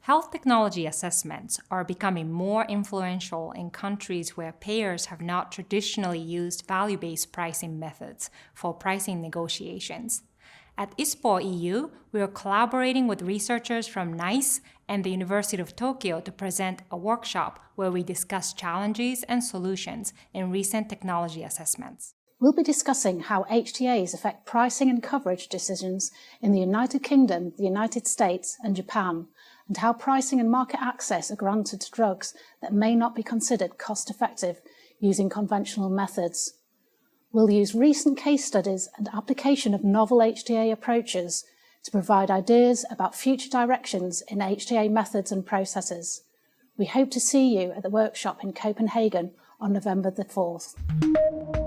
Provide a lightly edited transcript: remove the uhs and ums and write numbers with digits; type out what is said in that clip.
Health technology assessments are becoming more influential in countries where payers have not traditionally used value-based pricing methods for pricing negotiations. At ISPOR EU, we are collaborating with researchers from NICE and the University of Tokyo to present a workshop where we discuss challenges and solutions in recent technology assessments. We'll be discussing how HTAs affect pricing and coverage decisions in the United Kingdom, the United States, and Japan, and how pricing and market access are granted to drugs that may not be considered cost-effective using conventional methods. We'll use recent case studies and application of novel HTA approaches to provide ideas about future directions in HTA methods and processes. We hope to see you at the workshop in Copenhagen on November the 4th.